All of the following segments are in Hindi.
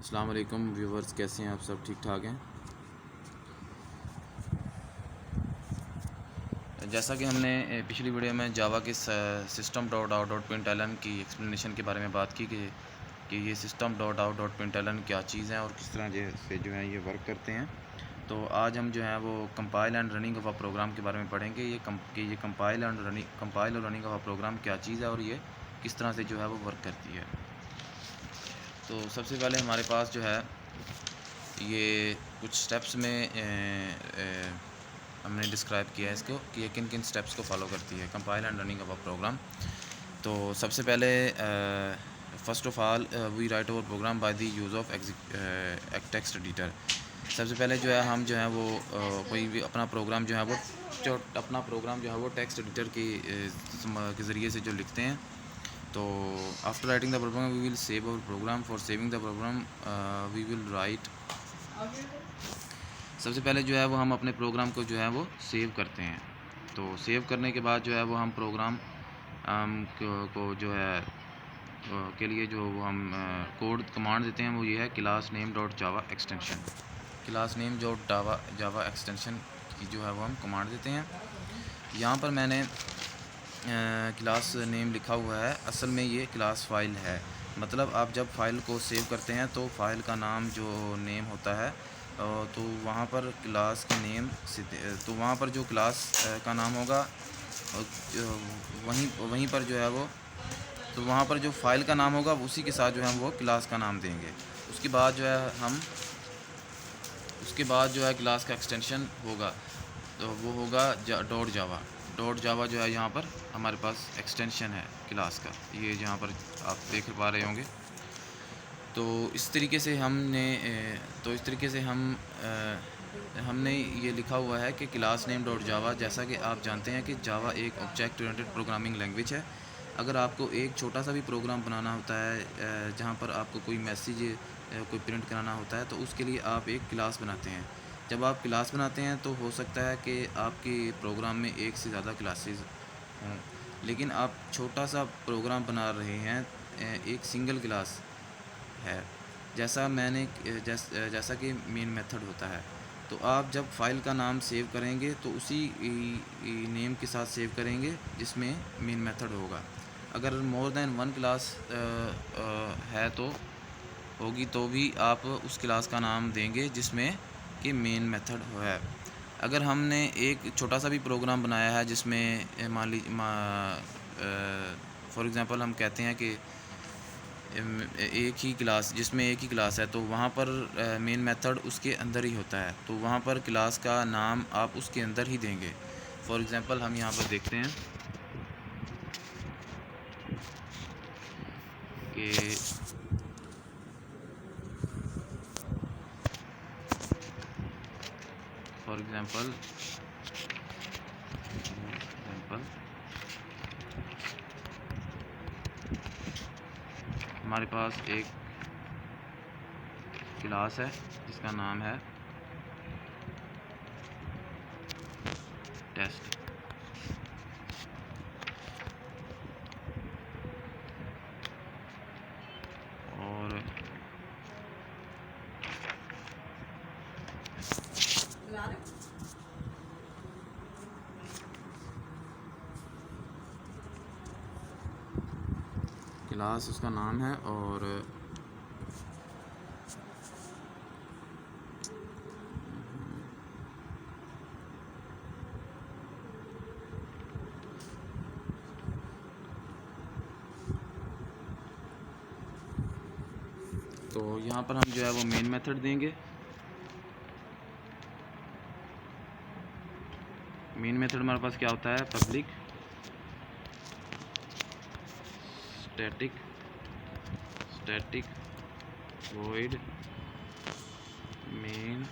अस्सलाम वालेकुम व्यूवर्स, कैसे हैं आप? सब ठीक ठाक हैं। जैसा कि हमने पिछली वीडियो में जावा के system dot out dot println की एक्सप्लेनेशन के बारे में बात की कि ये system dot out dot println क्या चीज़ है और किस तरह से जो है ये वर्क करते हैं। तो आज हम जो है वो compile and running of a program के बारे में पढ़ेंगे। ये कंपाइल और रनिंग ऑफ अ प्रोग्राम क्या चीज़ है और ये किस तरह से जो है वो वर्क करती है। तो सबसे पहले हमारे पास जो है ये कुछ स्टेप्स में हमने डिस्क्राइब किया है इसको कि ये किन किन स्टेप्स को फॉलो करती है compile and running of a program. तो सबसे पहले first of all we write over program by the use of text editor. सबसे पहले जो है हम जो है वो कोई भी अपना प्रोग्राम जो है वो टेक्स्ट एडिटर के ज़रिए से जो लिखते हैं। तो after writing the program we will save our program. For saving the program we will write. सबसे पहले जो है वो हम अपने प्रोग्राम को जो है वो सेव करते हैं। तो सेव करने के बाद जो है वो हम प्रोग्राम को जो है के लिए जो हम कोड कमांड देते हैं वो ये है क्लास नेम डॉट जावा एक्सटेंशन। क्लास नेम डॉट जावा एक्सटेंशन की जो है वो हम कमांड देते हैं। यहाँ पर मैंने क्लास नेम लिखा हुआ है, असल में ये क्लास फ़ाइल है। मतलब आप जब फ़ाइल को सेव करते हैं तो फ़ाइल का नाम जो नेम होता है तो वहाँ पर क्लास के नेम से तो वहाँ पर जो क्लास का नाम होगा वहीं पर जो है वो तो वहाँ पर जो फ़ाइल का नाम होगा उसी के साथ जो है वो क्लास का नाम देंगे। उसके बाद जो है क्लास का एक्सटेंशन होगा तो वो होगा डॉट जावा जो है यहाँ पर हमारे पास एक्सटेंशन है क्लास का, ये यहाँ पर आप देख पा रहे होंगे। तो इस तरीके से हमने ये लिखा हुआ है कि क्लास नेम डॉट जावा। जैसा कि आप जानते हैं कि जावा एक ऑब्जेक्ट ओरिएंटेड प्रोग्रामिंग लैंग्वेज है। अगर आपको एक छोटा सा भी प्रोग्राम बनाना होता है जहाँ पर आपको कोई मैसेज कोई प्रिंट कराना होता है तो उसके लिए आप एक क्लास बनाते हैं। जब आप क्लास बनाते हैं तो हो सकता है कि आपके प्रोग्राम में एक से ज़्यादा क्लासेस हों, लेकिन आप छोटा सा प्रोग्राम बना रहे हैं, एक सिंगल क्लास है। जैसा कि मेन मेथड होता है। तो आप जब फ़ाइल का नाम सेव करेंगे तो उसी नेम के साथ सेव करेंगे जिसमें मेन मेथड होगा। अगर मोर देन वन क्लास है तो भी आप उस क्लास का नाम देंगे जिसमें कि मेन मेथड है। अगर हमने एक छोटा सा भी प्रोग्राम बनाया है जिसमें मान लीजिए फॉर एग्ज़ाम्पल हम कहते हैं कि एक ही क्लास है तो वहाँ पर मेन मेथड उसके अंदर ही होता है, तो वहाँ पर क्लास का नाम आप उसके अंदर ही देंगे। फॉर एग्ज़ाम्पल हम यहाँ पर देखते हैं कि फॉर एग्ज़ाम्पल हमारे पास एक क्लास है जिसका नाम है टेस्ट। और क्लास उसका नाम है और तो यहाँ पर हम जो है वो मेन मेथड देंगे। मेन मेथड हमारे पास क्या होता है, public static void main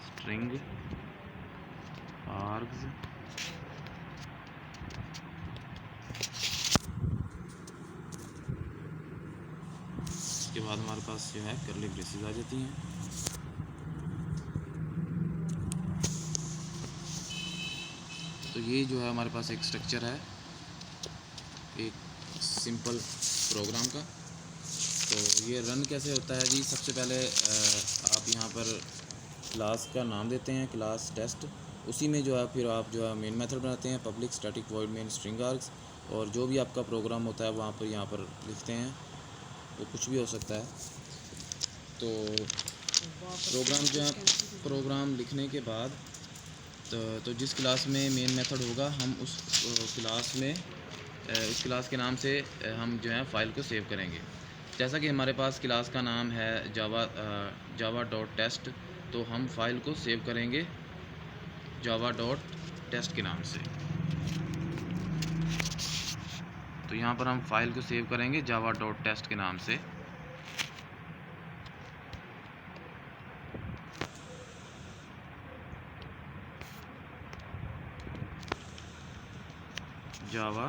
string args के बाद हमारे पास जो है कर्ली ब्रेसेस आ जाती हैं। ये जो है हमारे पास एक स्ट्रक्चर है एक सिंपल प्रोग्राम का। तो ये रन कैसे होता है जी, सबसे पहले आप यहाँ पर क्लास का नाम देते हैं, क्लास टेस्ट। उसी में जो है फिर आप जो है मेन मेथड बनाते हैं, public static void main string args, और जो भी आपका प्रोग्राम होता है वहाँ पर यहाँ पर लिखते हैं, वो कुछ भी हो सकता है। तो प्रोग्राम जो है, प्रोग्राम लिखने के बाद तो जिस क्लास में मेन मेथड होगा हम उस क्लास में उस क्लास के नाम से हम जो है फ़ाइल को सेव करेंगे। जैसा कि हमारे पास क्लास का नाम है जावा डॉट टेस्ट, तो हम फाइल को सेव करेंगे जावा डॉट टेस्ट के नाम से। तो यहाँ पर हम फाइल को सेव करेंगे जावा डॉट टेस्ट के नाम से। जावा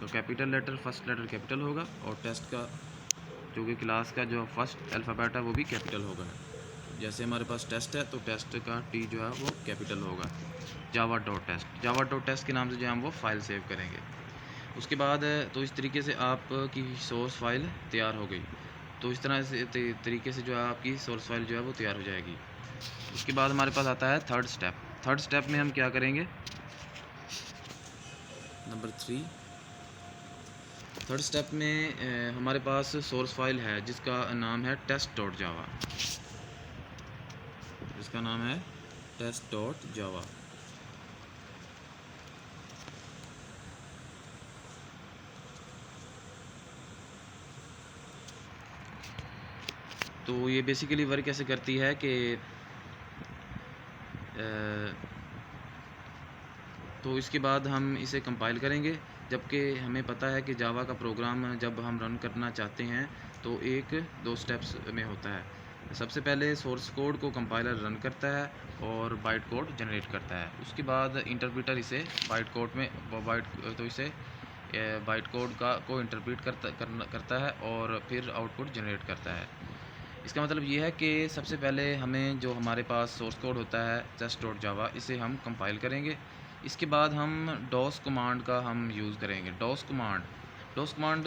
का capital letter, first letter capital होगा, और टेस्ट का जो कि क्लास का जो फर्स्ट अल्फ़ाबेट है वो भी कैपिटल होगा। जैसे हमारे पास टेस्ट है तो टेस्ट का टी जो है वो कैपिटल होगा। जावा डॉट टेस्ट के नाम से जो हम वो फ़ाइल सेव करेंगे। उसके बाद तो इस तरीके से आपकी सोर्स फाइल तैयार हो गई। तो इस तरह से तरीके से जो है आपकी सोर्स फाइल जो है वो तैयार हो जाएगी। उसके बाद हमारे पास आता है थर्ड स्टेप में हम क्या करेंगे, नंबर 3। थर्ड स्टेप में हमारे पास सोर्स फाइल है जिसका नाम है टेस्ट डॉट जावा, जिसका नाम है टेस्ट डॉट जावा। तो ये बेसिकली वर्क कैसे करती है कि तो इसके बाद हम इसे कंपाइल करेंगे, जबकि हमें पता है कि जावा का प्रोग्राम जब हम रन करना चाहते हैं तो एक दो स्टेप्स में होता है। सबसे पहले सोर्स कोड को कंपाइलर रन करता है और बाइट कोड जनरेट करता है। उसके बाद इंटरप्रेटर इसे बाइट कोड में बाइट कोड को इंटरप्रेट करता है और फिर आउटपुट जनरेट करता है। इसका मतलब ये है कि सबसे पहले हमें जो हमारे पास सोर्स कोड होता है टेस्ट डॉट जावा, इसे हम कंपाइल करेंगे। इसके बाद हम डॉस कमांड का हम यूज़ करेंगे। डॉस कमांड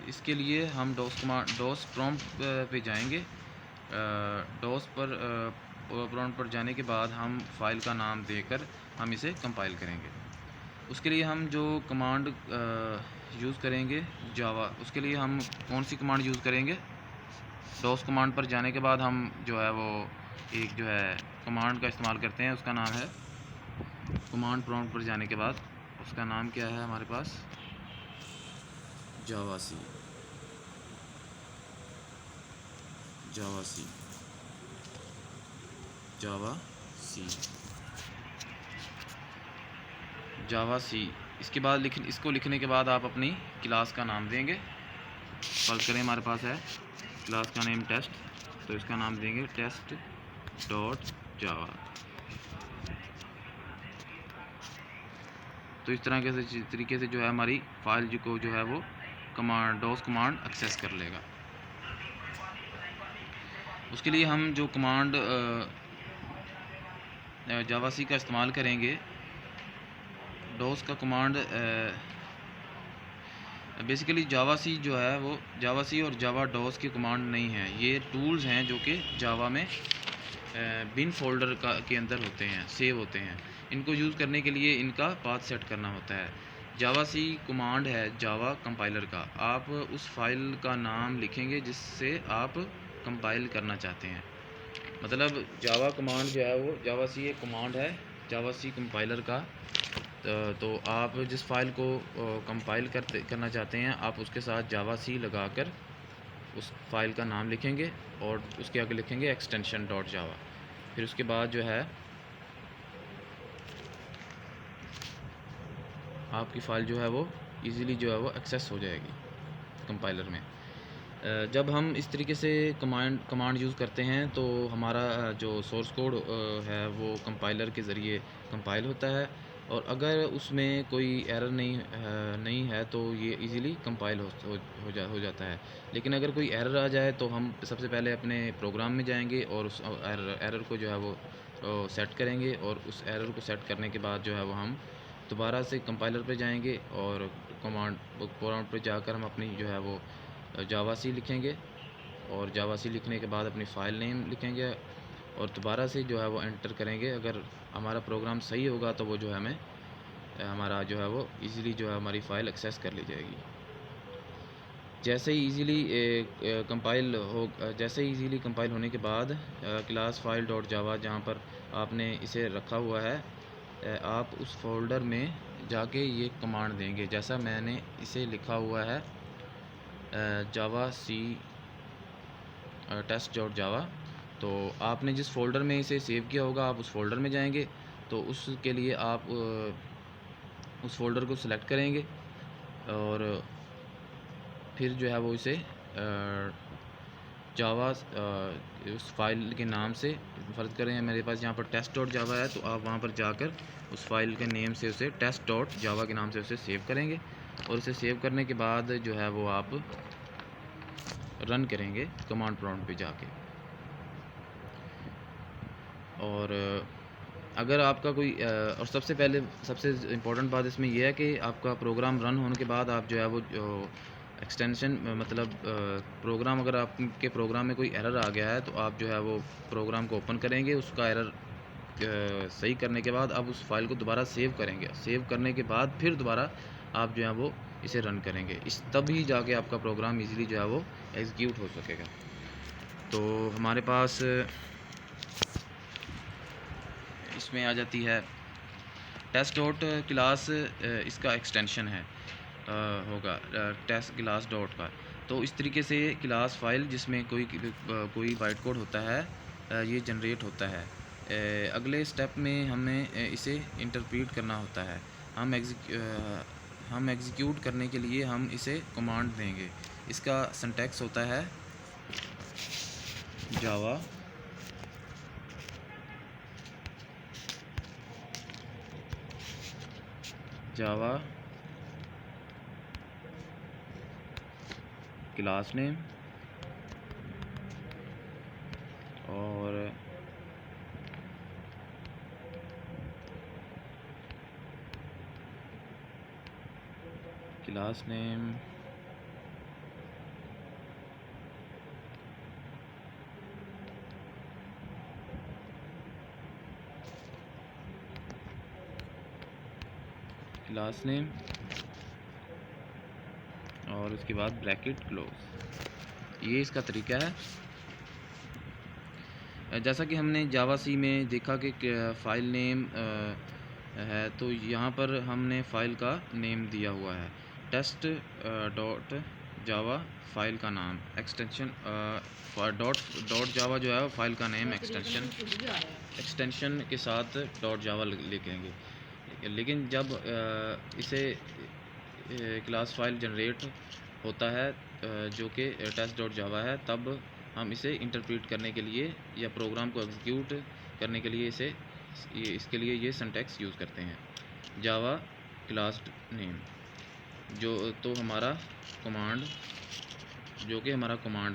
इसके लिए हम डॉस प्रॉम्प्ट पे जाएंगे। डॉस प्रॉम्प्ट पर जाने के बाद हम फाइल का नाम देकर हम इसे कंपाइल करेंगे। उसके लिए हम जो कमांड यूज़ करेंगे जावा, उसके लिए हम कौन सी कमांड यूज़ करेंगे, डॉस कमांड पर जाने के बाद हम जो है वो एक जो है कमांड का इस्तेमाल करते हैं, उसका नाम है कमांड प्रॉम्प्ट पर जाने के बाद उसका नाम क्या है हमारे पास, जावा सी। इसके बाद इसको लिखने के बाद आप अपनी क्लास का नाम देंगे। फर्ज करें हमारे पास है क्लास का नेम टेस्ट, तो इसका नाम देंगे टेस्ट डॉट जावा। तो इस तरह के तरीके से जो है हमारी फाइल को जो है वो डॉस कमांड एक्सेस कर लेगा। उसके लिए हम जो कमांड जावा सी का इस्तेमाल करेंगे, डॉस का कमांड बेसिकली जावा सी जो है वो जावा सी और जावा डॉस की कमांड नहीं है, ये टूल्स हैं जो कि जावा में बिन फोल्डर के अंदर होते हैं, सेव होते हैं। इनको यूज़ करने के लिए इनका पाथ सेट करना होता है। जावा सी कमांड है जावा कंपाइलर का, आप उस फाइल का नाम लिखेंगे जिससे आप कंपाइल करना चाहते हैं। मतलब जावा कमांड जो है वो जावा सी एक कमांड है जावा सी कंपाइलर का। तो आप जिस फाइल को कंपाइल करना चाहते हैं आप उसके साथ जावा सी लगाकर उस फाइल का नाम लिखेंगे और उसके आगे लिखेंगे एक्सटेंशन डॉट जावा। फिर उसके बाद जो है आपकी फ़ाइल जो है वो इजीली जो है वो एक्सेस हो जाएगी कंपाइलर में। जब हम इस तरीके से कमांड यूज़ करते हैं तो हमारा जो सोर्स कोड है वो कंपाइलर के ज़रिए कंपाइल होता है और अगर उसमें कोई एरर नहीं है तो ये इजीली कंपाइल हो जाता है। लेकिन अगर कोई एरर आ जाए तो हम सबसे पहले अपने प्रोग्राम में जाएंगे और उस एरर को जो है वो सेट करेंगे, और उस एरर को सेट करने के बाद जो है वो हम दोबारा से कंपाइलर पे जाएंगे और कमांड प्रॉम्प्ट पे जाकर हम अपनी जो है वो जावा सी लिखेंगे, और जावा सी लिखने के बाद अपनी फ़ाइल नेम लिखेंगे और दोबारा से जो है वो एंटर करेंगे। अगर हमारा प्रोग्राम सही होगा तो वो जो है हमें हमारा जो है वो इजीली जो है हमारी फ़ाइल एक्सेस कर ली जाएगी। जैसे ही इजीली कंपाइल होने के बाद क्लास फाइल डॉट जावा जहाँ पर आपने इसे रखा हुआ है, आप उस फोल्डर में जाके ये कमांड देंगे, जैसा मैंने इसे लिखा हुआ है जावा सी टेस्ट डॉट जावा। तो आपने जिस फ़ोल्डर में इसे सेव किया होगा आप उस फ़ोल्डर में जाएंगे, तो उसके लिए आप उस फ़ोल्डर को सिलेक्ट करेंगे और फिर जो है वो इसे जावा उस फाइल के नाम से, फ़र्ज़ करें मेरे पास यहाँ पर टेस्ट डॉट जावा है, तो आप वहाँ पर जाकर उस फाइल के नेम से उसे टेस्ट डॉट जावा के नाम से उसे सेव करेंगे, और उसे सेव करने के बाद जो है वो आप रन करेंगे कमांड प्रॉम्प्ट पे जाके। और अगर आपका कोई और सबसे इम्पोर्टेंट बात इसमें यह है कि आपका प्रोग्राम रन होने के बाद आप जो है वो एक्सटेंशन मतलब प्रोग्राम, अगर आपके प्रोग्राम में कोई एरर आ गया है तो आप जो है वो प्रोग्राम को ओपन करेंगे, उसका एरर सही करने के बाद आप उस फाइल को दोबारा सेव करेंगे। सेव करने के बाद फिर दोबारा आप जो है वो इसे रन करेंगे, तभी जाके आपका प्रोग्राम इजीली जो है वो एग्जीक्यूट हो सकेगा। तो हमारे पास इसमें आ जाती है टेस्ट डॉट क्लास, इसका एक्सटेंशन है होगा टेस्ट क्लास डॉट का। तो इस तरीके से क्लास फाइल जिसमें कोई बाइट कोड होता है ये जनरेट होता है। अगले स्टेप में हमें इसे इंटरप्रीट करना होता है। हम एग्जीक्यूट करने के लिए हम इसे कमांड देंगे। इसका सिंटैक्स होता है जावा क्लास नेम और क्लास नेम और उसके बाद ब्रैकेट क्लोज। ये इसका तरीका है। जैसा कि हमने जावा सी में देखा कि फ़ाइल नेम है, तो यहाँ पर हमने फ़ाइल का नेम दिया हुआ है टेस्ट डॉट जावा, फ़ाइल का नाम एक्सटेंशन डॉट जावा जो है फ़ाइल का नेम एक्सटेंशन के साथ डॉट जावा लिखेंगे। लेकिन जब इसे क्लास फाइल जनरेट होता है जो कि टेस्ट डॉट जावा है, तब हम इसे इंटरप्रीट करने के लिए या प्रोग्राम को एग्जीक्यूट करने के लिए इसके लिए ये सिंटैक्स यूज़ करते हैं जावा क्लास नेम, जो हमारा कमांड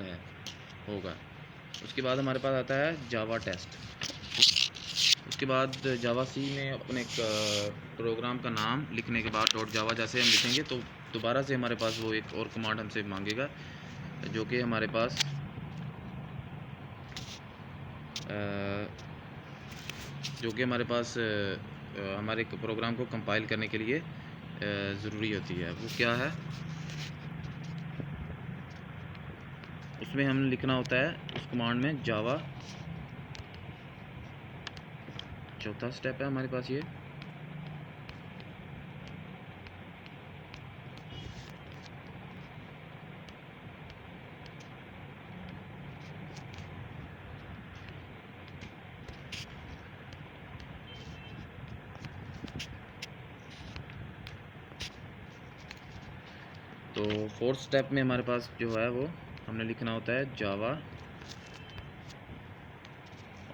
है होगा। उसके बाद हमारे पास आता है जावा टेस्ट। उसके बाद जावा सी में अपने प्रोग्राम का नाम लिखने के बाद डॉट जावा जैसे हम लिखेंगे तो दोबारा से हमारे पास वो एक और कमांड हमसे मांगेगा, जो कि हमारे पास हमारे प्रोग्राम को कंपाइल करने के लिए ज़रूरी होती है। वो क्या है, उसमें हमने लिखना होता है उस कमांड में जावा, चौथा स्टेप है हमारे पास ये, तो फोर्थ स्टेप में हमारे पास जो है वो हमने लिखना होता है जावा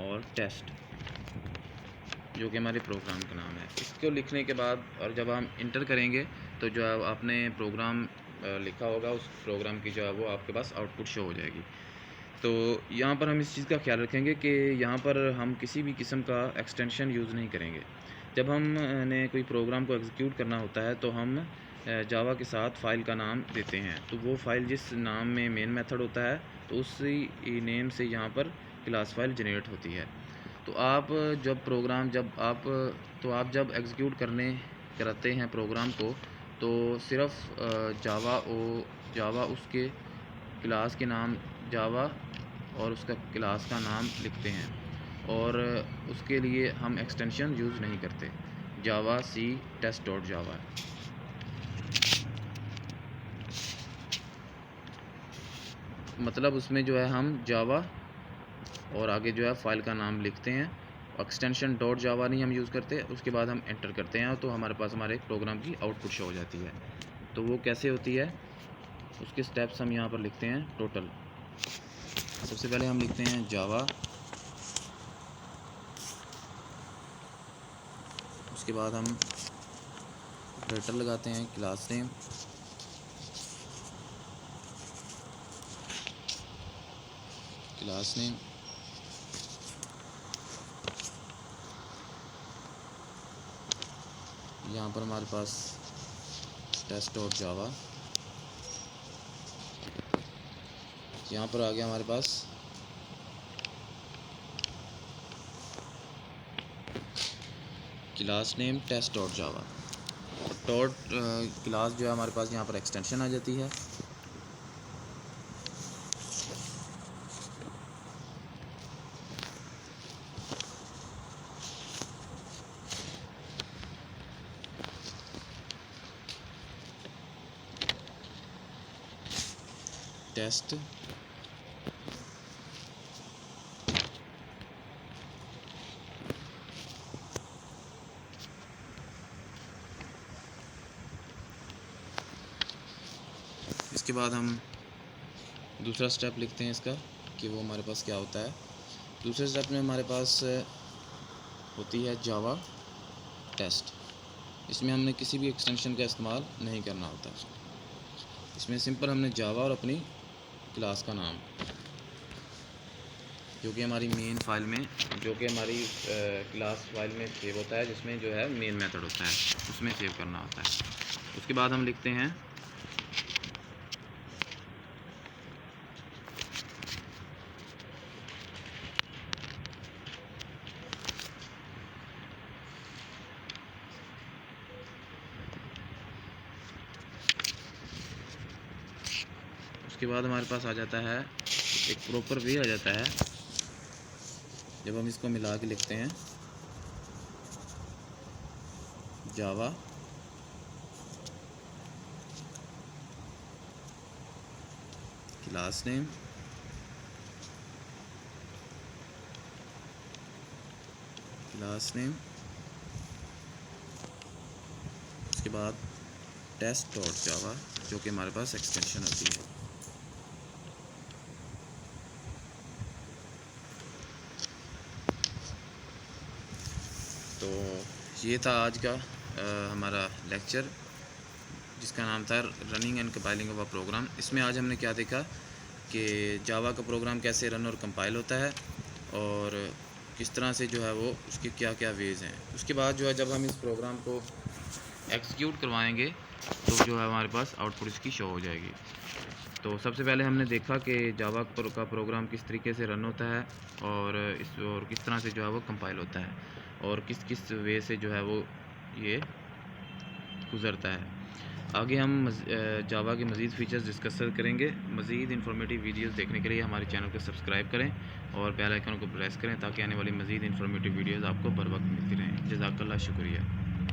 और टेस्ट। जो कि हमारे प्रोग्राम का नाम है। इसको लिखने के बाद और जब हम इंटर करेंगे तो जो है आपने प्रोग्राम लिखा होगा उस प्रोग्राम की जो है वो आपके पास आउटपुट शो हो जाएगी। तो यहाँ पर हम इस चीज़ का ख्याल रखेंगे कि यहाँ पर हम किसी भी किस्म का एक्सटेंशन यूज़ नहीं करेंगे। जब हम ने कोई प्रोग्राम को एग्जीक्यूट करना होता है तो हम जावा के साथ फ़ाइल का नाम देते हैं। तो वो फ़ाइल जिस नाम में मेन मेथड होता है तो उसी नेम से यहाँ पर क्लास फ़ाइल जनरेट होती है। तो आप जब एग्जीक्यूट कराते हैं प्रोग्राम को तो सिर्फ जावा उसके क्लास के नाम जावा और उसका क्लास का नाम लिखते हैं और उसके लिए हम एक्सटेंशन यूज़ नहीं करते। जावा सी टेस्ट डॉट जावा मतलब उसमें जो है हम जावा और आगे जो है फ़ाइल का नाम लिखते हैं। एक्सटेंशन डॉट जावा नहीं हम यूज़ करते। उसके बाद हम एंटर करते हैं तो हमारे पास हमारे प्रोग्राम की आउटपुट शो हो जाती है। तो वो कैसे होती है उसके स्टेप्स हम यहाँ पर लिखते हैं टोटल। सबसे पहले हम लिखते हैं जावा, उसके बाद हम ऑपरेटर लगाते हैं क्लास नेम, यहाँ पर हमारे पास टेस्ट डॉट जावा, यहाँ पर आ गया हमारे पास class name test dot java. Dot class जो है हमारे पास यहाँ पर एक्सटेंशन आ जाती है। टेस्ट इसके बाद हम दूसरा स्टेप लिखते हैं इसका कि वो हमारे पास क्या होता है। दूसरे स्टेप में हमारे पास होती है जावा टेस्ट। इसमें हमने किसी भी एक्सटेंशन का इस्तेमाल नहीं करना होता। इसमें सिंपल हमने जावा और अपनी क्लास का नाम जो कि हमारी मेन फाइल में क्लास फाइल में सेव होता है, जिसमें जो है मेन मेथड होता है उसमें सेव करना होता है। उसके बाद हम लिखते हैं उसके बाद हमारे पास आ जाता है एक प्रॉपर वे आ जाता है जब हम इसको मिला के लिखते हैं जावा क्लास नेम उसके बाद टेस्ट डॉट जावा जो कि हमारे पास एक्सटेंशन होती है। तो ये था आज का हमारा लेक्चर जिसका नाम था running and compiling of a program. इसमें आज हमने क्या देखा कि जावा का प्रोग्राम कैसे रन और कंपाइल होता है और किस तरह से जो है वो उसके क्या क्या वेज़ हैं। उसके बाद जो है जब हम इस प्रोग्राम को एग्जीक्यूट करवाएंगे तो जो है हमारे पास आउटपुट इसकी शो हो जाएगी। तो सबसे पहले हमने देखा कि जावा का प्रोग्राम किस तरीके से रन होता है और किस तरह से जो है वो कंपाइल होता है और किस किस वे से जो है वो ये गुज़रता है। आगे हम जावा के मज़ीद फ़ीचर्स डिस्कस करेंगे। मज़ीद इन्फॉर्मेटिव वीडियोस देखने के लिए हमारे चैनल को सब्सक्राइब करें और बेल आइकन को प्रेस करें ताकि आने वाली मज़ीद इन्फॉर्मेटिव वीडियोस आपको बर वक्त मिलती रहें। जज़ाकल्लाह, शुक्रिया।